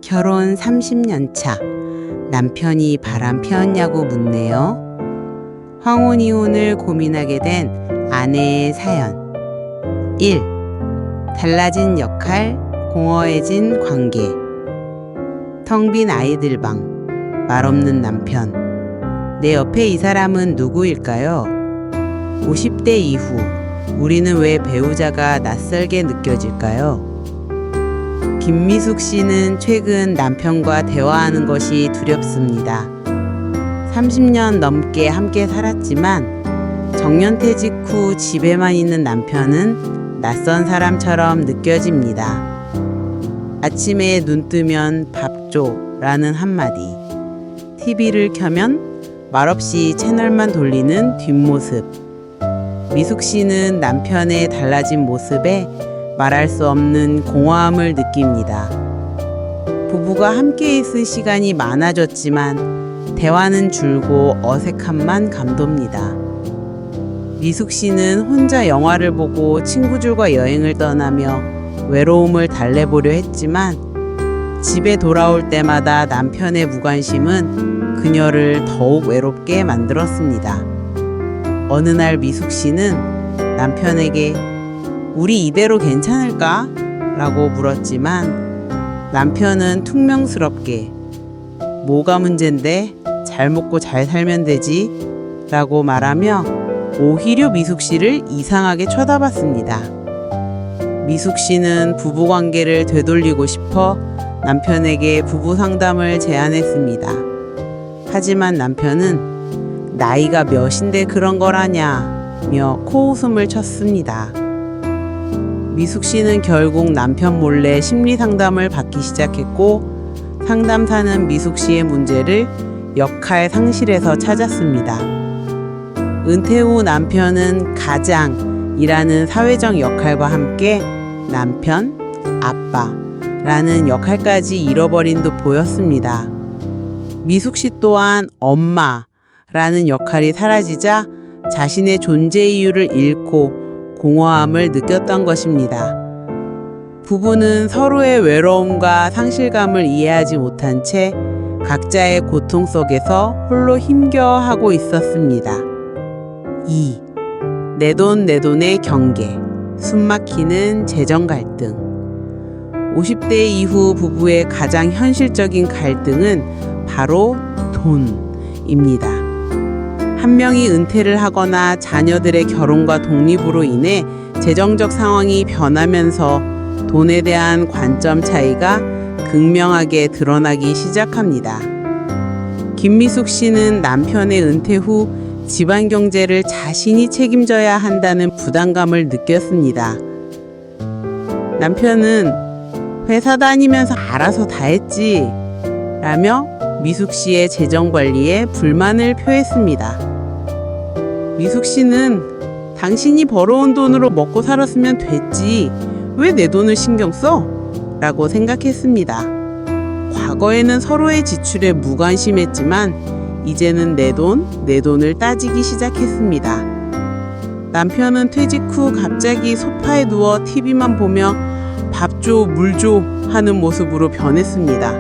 결혼 30년 차. 남편이 바람 피웠냐고 묻네요. 황혼 이혼을 고민하게 된 아내의 사연. 1. 달라진 역할, 공허해진 관계. 텅 빈 아이들 방, 말없는 남편. 내 옆에 이 사람은 누구일까요? 50대 이후 우리는 왜 배우자가 낯설게 느껴질까요? 김미숙 씨는 최근 남편과 대화하는 것이 두렵습니다. 30년 넘게 함께 살았지만 정년퇴직 후 집에만 있는 남편은 낯선 사람처럼 느껴집니다. 아침에 눈 뜨면 밥 줘라는 한마디, TV를 켜면 말없이 채널만 돌리는 뒷모습. 미숙 씨는 남편의 달라진 모습에 말할 수 없는 공허함을 느낍니다. 부부가 함께 있을 시간이 많아졌지만 대화는 줄고 어색함만 감돕니다. 미숙 씨는 혼자 영화를 보고 친구들과 여행을 떠나며 외로움을 달래보려 했지만 집에 돌아올 때마다 남편의 무관심은 그녀를 더욱 외롭게 만들었습니다. 어느 날 미숙 씨는 남편에게 우리 이대로 괜찮을까? 라고 물었지만 남편은 퉁명스럽게 뭐가 문제인데 잘 먹고 잘 살면 되지? 라고 말하며 오히려 미숙 씨를 이상하게 쳐다봤습니다. 미숙 씨는 부부관계를 되돌리고 싶어 남편에게 부부 상담을 제안했습니다. 하지만 남편은 나이가 몇인데 그런 거라냐며 코웃음을 쳤습니다. 미숙 씨는 결국 남편 몰래 심리 상담을 받기 시작했고 상담사는 미숙 씨의 문제를 역할 상실에서 찾았습니다. 은퇴 후 남편은 가장이라는 사회적 역할과 함께 남편, 아빠라는 역할까지 잃어버린 듯 보였습니다. 미숙 씨 또한 엄마라는 역할이 사라지자 자신의 존재 이유를 잃고 공허함을 느꼈던 것입니다. 부부는 서로의 외로움과 상실감을 이해하지 못한 채 각자의 고통 속에서 홀로 힘겨워하고 있었습니다. 2. 내 돈 내 돈의 경계, 숨막히는 재정 갈등. 50대 이후 부부의 가장 현실적인 갈등은 바로 돈입니다. 한 명이 은퇴를 하거나 자녀들의 결혼과 독립으로 인해 재정적 상황이 변하면서 돈에 대한 관점 차이가 극명하게 드러나기 시작합니다. 김미숙 씨는 남편의 은퇴 후 집안 경제를 자신이 책임져야 한다는 부담감을 느꼈습니다. 남편은 회사 다니면서 알아서 다 했지 라며 미숙 씨의 재정 관리에 불만을 표했습니다. 미숙 씨는 당신이 벌어온 돈으로 먹고 살았으면 됐지 왜 내 돈을 신경 써? 라고 생각했습니다. 과거에는 서로의 지출에 무관심했지만 이제는 내 돈을 따지기 시작했습니다. 남편은 퇴직 후 갑자기 소파에 누워 TV만 보며 밥 줘, 물 줘 하는 모습으로 변했습니다.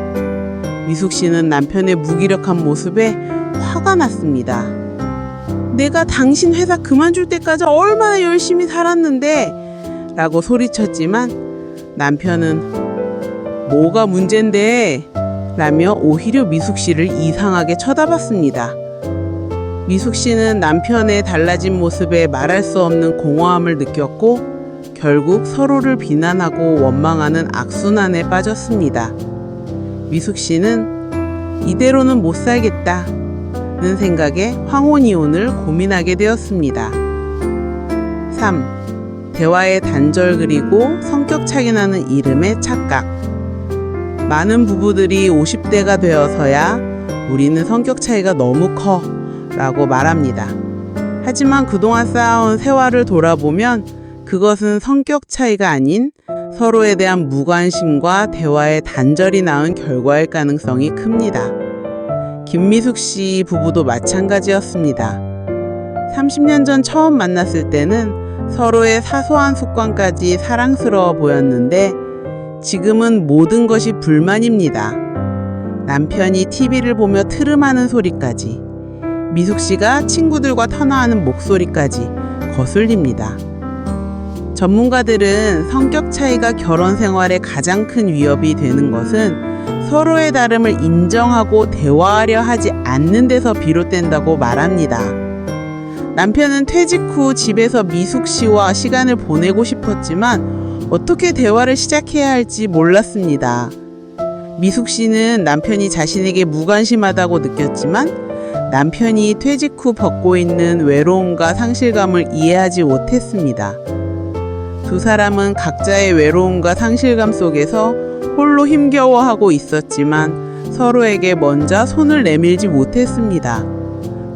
미숙 씨는 남편의 무기력한 모습에 화가 났습니다. 내가 당신 회사 그만둘 때까지 얼마나 열심히 살았는데 라고 소리쳤지만 남편은 뭐가 문제인데 라며 오히려 미숙 씨를 이상하게 쳐다봤습니다. 미숙 씨는 남편의 달라진 모습에 말할 수 없는 공허함을 느꼈고 결국 서로를 비난하고 원망하는 악순환에 빠졌습니다. 미숙 씨는 이대로는 못 살겠다는 생각에 황혼이혼을 고민하게 되었습니다. 3. 대화의 단절 그리고 성격 차이 나는 이름의 착각. 많은 부부들이 50대가 되어서야 우리는 성격 차이가 너무 커 라고 말합니다. 하지만 그동안 쌓아온 세월을 돌아보면 그것은 성격 차이가 아닌 서로에 대한 무관심과 대화의 단절이 낳은 결과일 가능성이 큽니다. 김미숙 씨 부부도 마찬가지였습니다. 30년 전 처음 만났을 때는 서로의 사소한 습관까지 사랑스러워 보였는데 지금은 모든 것이 불만입니다. 남편이 TV를 보며 트름하는 소리까지, 미숙 씨가 친구들과 터나하는 목소리까지 거슬립니다. 전문가들은 성격 차이가 결혼 생활에 가장 큰 위협이 되는 것은 서로의 다름을 인정하고 대화하려 하지 않는 데서 비롯된다고 말합니다. 남편은 퇴직 후 집에서 미숙 씨와 시간을 보내고 싶었지만 어떻게 대화를 시작해야 할지 몰랐습니다. 미숙 씨는 남편이 자신에게 무관심하다고 느꼈지만 남편이 퇴직 후 겪고 있는 외로움과 상실감을 이해하지 못했습니다. 두 사람은 각자의 외로움과 상실감 속에서 홀로 힘겨워하고 있었지만 서로에게 먼저 손을 내밀지 못했습니다.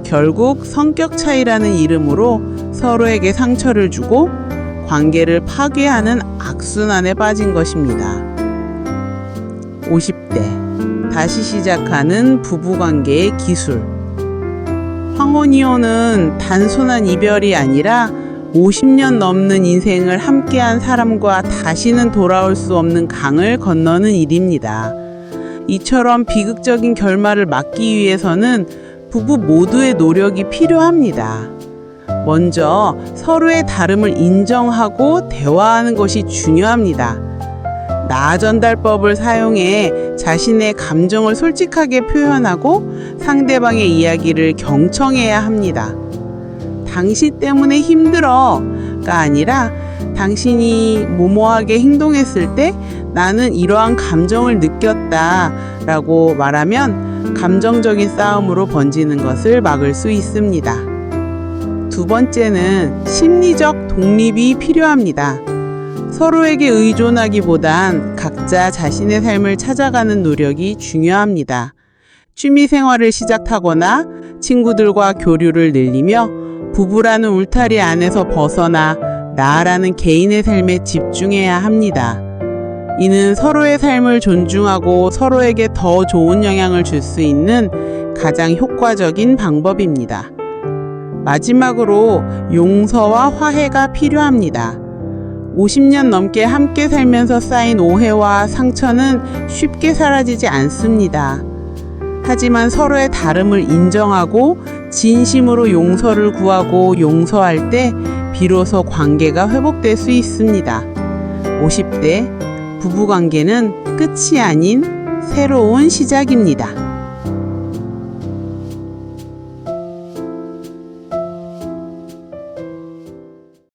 결국 성격 차이라는 이름으로 서로에게 상처를 주고 관계를 파괴하는 악순환에 빠진 것입니다. 50대 다시 시작하는 부부관계의 기술. 황혼이혼은 단순한 이별이 아니라 50년 넘는 인생을 함께한 사람과 다시는 돌아올 수 없는 강을 건너는 일입니다. 이처럼 비극적인 결말을 막기 위해서는 부부 모두의 노력이 필요합니다. 먼저 서로의 다름을 인정하고 대화하는 것이 중요합니다. 나 전달법을 사용해 자신의 감정을 솔직하게 표현하고 상대방의 이야기를 경청해야 합니다. 당신 때문에 힘들어가 아니라 당신이 모모하게 행동했을 때 나는 이러한 감정을 느꼈다 라고 말하면 감정적인 싸움으로 번지는 것을 막을 수 있습니다. 두 번째는 심리적 독립이 필요합니다. 서로에게 의존하기보단 각자 자신의 삶을 찾아가는 노력이 중요합니다. 취미 생활을 시작하거나 친구들과 교류를 늘리며 부부라는 울타리 안에서 벗어나 나라는 개인의 삶에 집중해야 합니다. 이는 서로의 삶을 존중하고 서로에게 더 좋은 영향을 줄 수 있는 가장 효과적인 방법입니다. 마지막으로 용서와 화해가 필요합니다. 50년 넘게 함께 살면서 쌓인 오해와 상처는 쉽게 사라지지 않습니다. 하지만 서로의 다름을 인정하고 진심으로 용서를 구하고 용서할 때 비로소 관계가 회복될 수 있습니다. 50대 부부관계는 끝이 아닌 새로운 시작입니다.